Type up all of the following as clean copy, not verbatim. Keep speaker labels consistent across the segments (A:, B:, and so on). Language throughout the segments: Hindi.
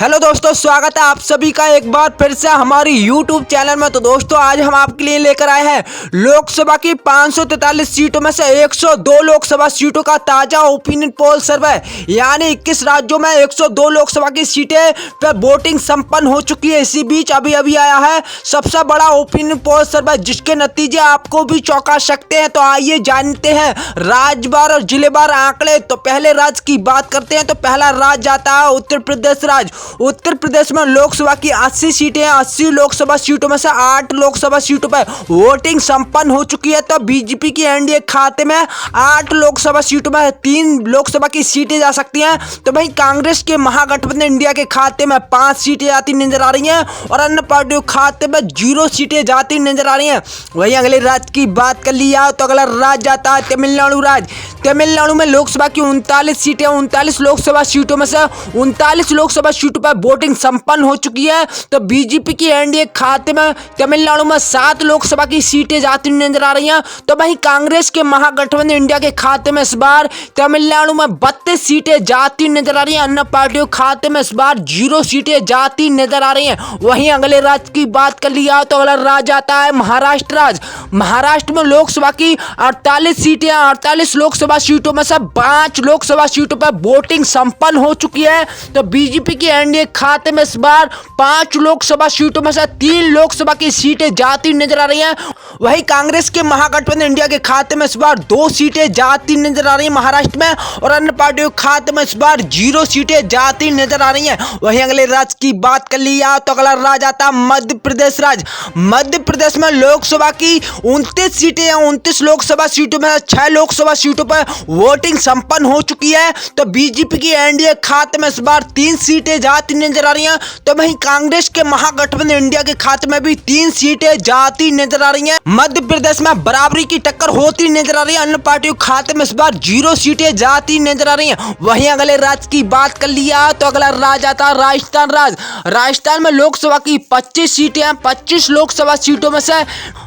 A: हेलो दोस्तों, स्वागत है आप सभी का एक बार फिर से हमारी YouTube चैनल में। तो दोस्तों आज हम आपके लिए लेकर आए हैं लोकसभा की 543 सीटों में से 102 लोकसभा सीटों का ताजा ओपिनियन पोल सर्वे। यानी 21 राज्यों में 102 लोकसभा की सीटें पर वोटिंग संपन्न हो चुकी है। इसी बीच अभी आया है सबसे बड़ा ओपिनियन पोल सर्वे, जिसके नतीजे आपको भी चौंका सकते हैं। तो आइए जानते हैं राज्यवार और जिलेवार आंकड़े। तो पहले राज्य की बात करते हैं। तो पहला राज्य आता है उत्तर प्रदेश राज्य। उत्तर प्रदेश में लोकसभा की 80 सीटें हैं। 80 लोकसभा सीटों में से 8 लोकसभा सीटों पर वोटिंग संपन्न हो चुकी है। तो बीजेपी की एनडीए खाते में 8 लोकसभा सीटों में 3 लोकसभा की सीटें जा सकती हैं। तो वहीं कांग्रेस के महागठबंधन इंडिया के खाते में 5 सीटें जाती नजर आ रही हैं और अन्य पार्टियों के खाते में 0 सीटें जाती नजर आ रही हैं। वहीं अगले राज्य की बात कर लिया तो अगला राज्य आता है तमिलनाडु राज्य। तमिलनाडु में लोकसभा की 39 सीटें, 39 लोकसभा सीटों में से 39 लोकसभा सीटों पर वोटिंग संपन्न हो चुकी है। तो बीजेपी की एनडीए खाते में तमिलनाडु में 7 लोकसभा की सीटें जाती नजर आ रही हैं। तो वहीं कांग्रेस के महागठबंधन इंडिया के खाते में इस बार तमिलनाडु में 32 सीटें जाती नजर आ रही हैं। अन्य पार्टियों के खाते में इस बार 0 सीटें जाती नजर आ रही हैं। वहीं अगले राज्य की बात कर लिया तो अगला राज्य आता है महाराष्ट्र राज्य। महाराष्ट्र में लोकसभा की 48 सीटें, 48 लोकसभा सीटों में से 5 लोकसभा सीटों पर वोटिंग संपन्न हो चुकी है। तो बीजेपी की एनडीए खाते में इस बार 5 लोकसभा सीटों में से 3 लोकसभा की सीटें जाती नजर आ रही हैं। वहीं कांग्रेस के महागठबंधन इंडिया के खाते में इस बार 2 सीटें जाती नजर आ रही हैं महाराष्ट्र में, और अन्य पार्टियों के खाते में इस बार 0 सीटें जाती नजर आ रही हैं। वहीं अगले राज्य की बात कर लिया तो अगला राज्य आता है मध्य प्रदेश राज्य। मध्य प्रदेश में लोकसभा की 29 सीटें हैं। 29 लोकसभा सीटों में 6 लोकसभा सीटों पर वोटिंग संपन्न हो चुकी है। तो बीजेपी की एनडीए खाते में इस बार 3 सीटें जाती नजर आ रही हैं। तो वहीं कांग्रेस के महागठबंधन इंडिया के खाते में भी 3 सीटें जाती नजर आ रही हैं। मध्य प्रदेश में बराबरी की टक्कर होती नजर आ रही है। अन्य पार्टियों के खाते में इस बार 0 सीटें जाती नजर आ रही हैं। वहीं अगले राज्य की बात कर लिया तो अगला राज्य आता है राजस्थान राज्य। राजस्थान में लोकसभा की 25 सीटें हैं। 25 लोकसभा सीटों में से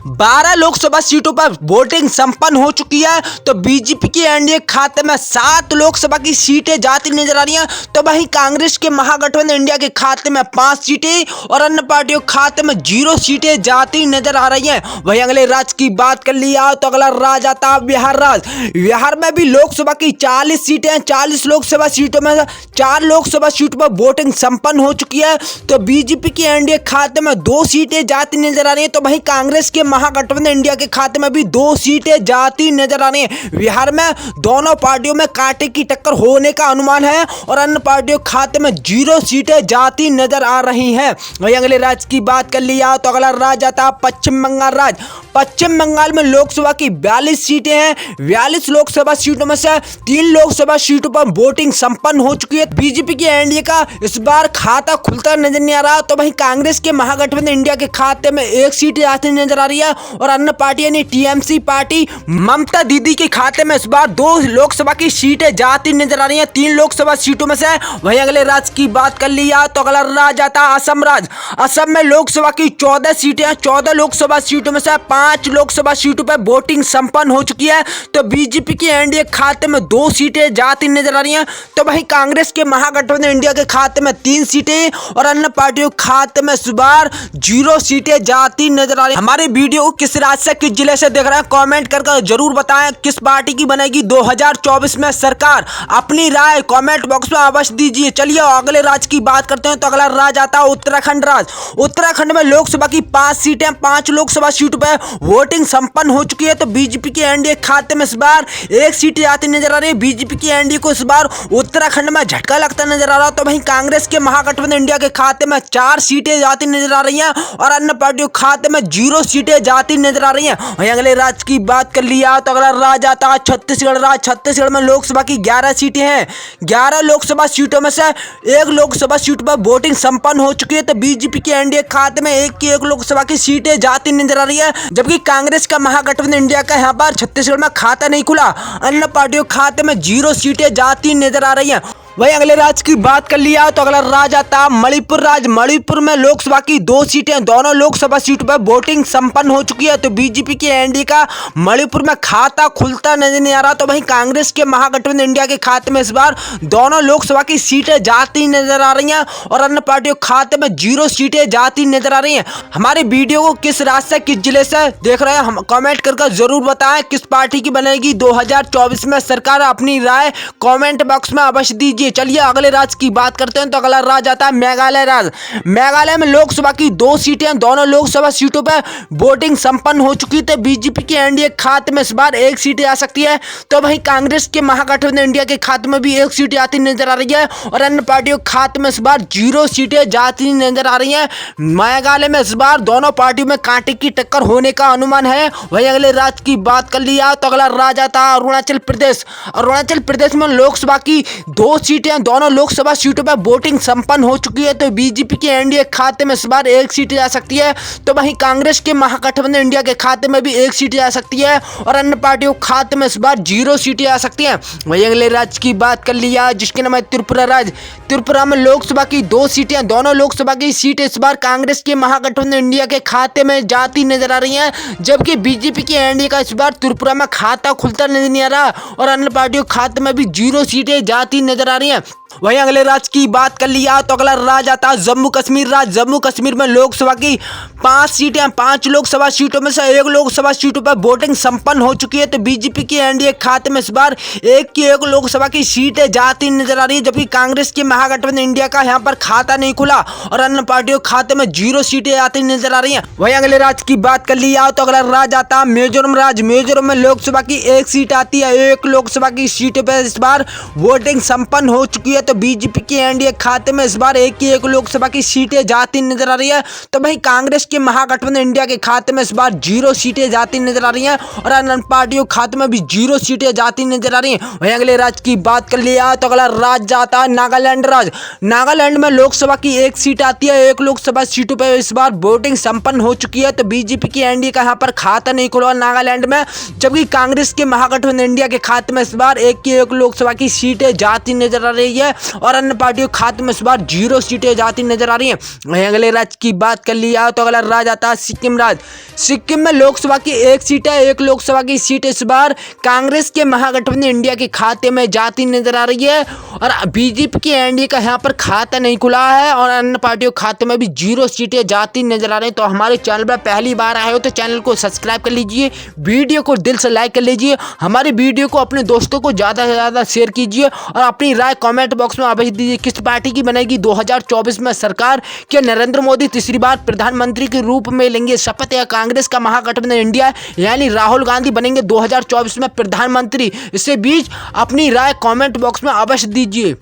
A: 12 लोकसभा सीटों पर वोटिंग संपन्न हो चुकी है। तो बीजेपी की एनडीए खाते में 7 लोकसभा की सीटें जाती नजर आ रही हैं। तो वहीं कांग्रेस के महागठबंधन इंडिया के खाते में 5 सीटें और अन्य पार्टियों के खाते में 0 सीटें जाती नजर आ रही हैं। वहीं अगले राज्य की बात कर लिया तो अगला राज्य आता है बिहार राज्य। बिहार में भी लोकसभा की 40 सीटें हैं। 40 लोकसभा सीटों में 4 लोकसभा सीटों पर वोटिंग संपन्न हो चुकी है। तो बीजेपी की एनडीए खाते में 2 सीटें जाती नजर आ रही हैं। तो वहीं कांग्रेस के महागठबंधन इंडिया के खाते में भी 2 सीटें जाती नजर आ रही हैं। बिहार में दोनों पार्टियों में कांटे की टक्कर होने का अनुमान है और अन्य पार्टियों के खाते में 0 सीटें जाती नजर आ रही हैं। वहीं अगले राज्य की बात कर लिया तो अगला राज्य आता है पश्चिम बंगाल राज्य। पश्चिम बंगाल में लोकसभा की 42 सीटें हैं। 42 लोकसभा सीटों में से 3 लोकसभा सीटों पर वोटिंग संपन्न हो चुकी है। बीजेपी की एनडीए का इस बार खाता खुलता नजर नहीं आ रहा। तो वहीं कांग्रेस के महागठबंधन इंडिया के खाते में 1 सीट जाती नजर आ रही है और अन्य पार्टी यानी टीएमसी पार्टी ममता दीदी के खाते में इस बार 2 लोकसभा की सीटें जाती नजर आ रही हैं 3 लोकसभा सीटों में से। वहीं अगले राज्य की बात कर लिया तो अगला राज्य आता है असम राज्य। असम में लोकसभा की 14 सीटें हैं। 14 लोकसभा सीटों में से 5 लोकसभा सीटों पर वोटिंग संपन्न हो चुकी है। तो बीजेपी की एनडीए खाते में 2 सीटें जाती नजर आ रही हैं। तो वहीं कांग्रेस के महागठबंधन इंडिया के खाते में 3 सीटें और अन्य पार्टियों के खाते में इस बार 0 सीटें जाती नजर आ रही हैं। हमारे वीडियो किस राज्य से, किस जिले से देख रहे हैं, कमेंट करके जरूर बताएं किस पार्टी की बनेगी 2024 में सरकार। अपनी राय कमेंट बॉक्स में अवश्य दीजिए। चलिए अगले राज्य की बात करते हैं। तो अगला राज्य आता है उत्तराखंड राज्य। उत्तराखंड में लोकसभा की 5 सीटें, 5 लोकसभा सीटों पर वोटिंग संपन्न हो चुकी है। तो बीजेपी के एनडीए खाते में इस बार 1 सीट जाती नजर आ रही है। बीजेपी की एनडीए को इस बार उत्तराखंड में झटका लगता नजर आ रहा है। तो वहीं कांग्रेस के महागठबंधन इंडिया के खाते में 4 सीटें जाती नजर आ रही हैं और अन्य पार्टियों के खाते में 0 सीटें जाती नजर आ रही हैं। वहीं अगले राज्य की बात कर लिया तो अगला राज्य आता है छत्तीसगढ़ राज्य। छत्तीसगढ़ में लोकसभा की 11 सीटें हैं। 11 लोकसभा सीटों में से 1 लोकसभा सीट पर वोटिंग संपन्न हो चुकी है। तो बीजेपी के एनडीए खाते में 1 की 1 लोकसभा की सीटें जाती नजर आ रही है, जबकि कांग्रेस का महागठबंधन इंडिया का यहाँ पर छत्तीसगढ़ में खाता नहीं खुला। अन्य पार्टियों के खाते में 0 सीटें जाती नजर आ रही है। वही अगले राज्य की बात कर लिया तो अगला राज्य आता मणिपुर राज्य। मणिपुर में लोकसभा की 2 सीटें, दोनों लोकसभा सीटों पर वोटिंग संपन्न हो चुकी है। तो बीजेपी के एनडीए का मणिपुर में खाता खुलता नजर नहीं आ रहा। तो वहीं कांग्रेस के महागठबंधन इंडिया के खाते में इस बार दोनों लोकसभा की सीटें जाती नजर आ रही हैं और अन्य पार्टियों के खाते में 0 सीटें जाती नजर आ रही हैं। हमारे वीडियो को किस राज्य से, किस जिले से देख रहे हैं, हम कमेंट करके जरूर बताएं किस पार्टी की बनेगी 2024 में सरकार। अपनी राय कमेंट बॉक्स में अवश्य दीजिए। चलिए अगले राज्य की बात करते हैं तो अगला राज्य आता है मेघालय राज्य। मेघालय में लोकसभा की 2 सीटें, दोनों लोकसभा सीटों पर वोटिंग संपन्न हो चुकी है। बीजेपी के एनडीए खाते में इस बार 1 सीट आ सकती है। तो वहीं कांग्रेस के महागठबंधन इंडिया के खाते में भी 1 सीट आती नजर आ रही है और अन्य पार्टियों के खाते में इस बार 0 सीटें जाती नजर आ रही है। मेघालय में इस बार दोनों पार्टियों में कांटे की टक्कर होने का अनुमान है। वहीं अगले राज्य की बात कर लिया तो अगला राज्य आता है अरुणाचल प्रदेश। अरुणाचल प्रदेश में लोकसभा की 2 सीटें, दोनों लोकसभा सीटों पर वोटिंग संपन्न हो चुकी है। तो बीजेपी के एनडीए खाते में इस बार 1 सीट आ सकती है। तो वहीं कांग्रेस के महागठबंधन इंडिया के खाते में भी 1 सीट आ सकती है और अन्य पार्टियों के खाते में इस बार 0 सीटें आ सकती हैं। वहीं अगले राज्य की बात कर लिया जिसके नाम है त्रिपुरा राज्य। त्रिपुरा में लोकसभा की 2 सीटें, दोनों लोकसभा की सीटें इस बार कांग्रेस के महागठबंधन इंडिया के खाते में जाती नजर आ रही हैं, जबकि बीजेपी के एनडीए का इस बार त्रिपुरा में खाता खुलता नजर नहीं आ रहा और अन्य पार्टियों के खाते में भी 0 सीटें जाती नजर आ रही हैं। वहीं अगले राज्य की बात कर लिया तो अगला राज्य आता है जम्मू कश्मीर राज्य। जम्मू कश्मीर में लोकसभा की 5 सीटें, 5 लोकसभा सीटों में से 1 लोकसभा सीटों पर वोटिंग संपन्न हो चुकी है। तो बीजेपी के एनडीए खाते में इस बार 1 की 1 लोकसभा की सीटें जाती नजर आ रही है, जबकि कांग्रेस के महागठबंधन इंडिया का यहां पर खाता नहीं खुला और अन्य पार्टियों के खाते में 0 सीटें आती नजर आ रही है। वहीं अगले राज्य की बात कर लिया तो अगला राज्य आता है मिजोरम राज्य। मिजोरम में लोकसभा की 1 सीट आती है, 1 लोकसभा की सीटों पर इस बार वोटिंग संपन्न हो चुकी है। तो बीजेपी के एनडीए खाते में इस बार 1 की 1 लोकसभा की सीटें जाती नजर आ रही है। तो वहीं कांग्रेस के महागठबंधन इंडिया के खाते में इस बार 0 सीटें जाती नजर आ रही हैं और अन्य पार्टियों के खाते में भी 0 सीटें जाती नजर आ रही हैं। वहीं अगले राज्य की बात कर लिया तो अगला राज्य आता है नागालैंड राज्य। नागालैंड में लोकसभा की 1 सीट आती है, 1 लोकसभा सीटों पर इस बार वोटिंग संपन्न हो चुकी है। तो बीजेपी के एनडीए का यहाँ पर खाता नहीं खुला नागालैंड में, जबकि कांग्रेस के महागठबंधन इंडिया के खाते में इस बार 1 की 1 लोकसभा की सीटें जाती नजर आ रही है और अन्य पार्टियों खाते में इस बार 0 सीटें जाती नजर आ रही हैं। वहीं अगले राज्य की बात कर लिया तो अगला राज्य आता है सिक्किम राज्य। सिक्किम में लोकसभा की 1 सीट है, 1 लोकसभा की सीट इस बार कांग्रेस के महागठबंधन इंडिया के खाते में जाती नजर आ रही है और बीजेपी के एनडीए का यहाँ पर खाता नहीं खुला है और अन्य पार्टियों खाते में भी 0 सीटें जाती नजर आ रही हैं। तो हमारे चैनल पर पहली बार आए हो तो चैनल को सब्सक्राइब कर लीजिए, वीडियो को दिल से लाइक कर लीजिए, हमारे वीडियो को अपने दोस्तों को ज़्यादा से ज़्यादा शेयर कीजिए और अपनी राय कमेंट बॉक्स में अवश्य दीजिए किस पार्टी की बनेगी 2024 में सरकार। क्या नरेंद्र मोदी तीसरी बार प्रधानमंत्री के रूप में लेंगे शपथ या कांग्रेस का महागठबंधन इंडिया यानी राहुल गांधी बनेंगे 2024 में प्रधानमंत्री? इससे बीच अपनी राय कमेंट बॉक्स में अवश्य दीजिए।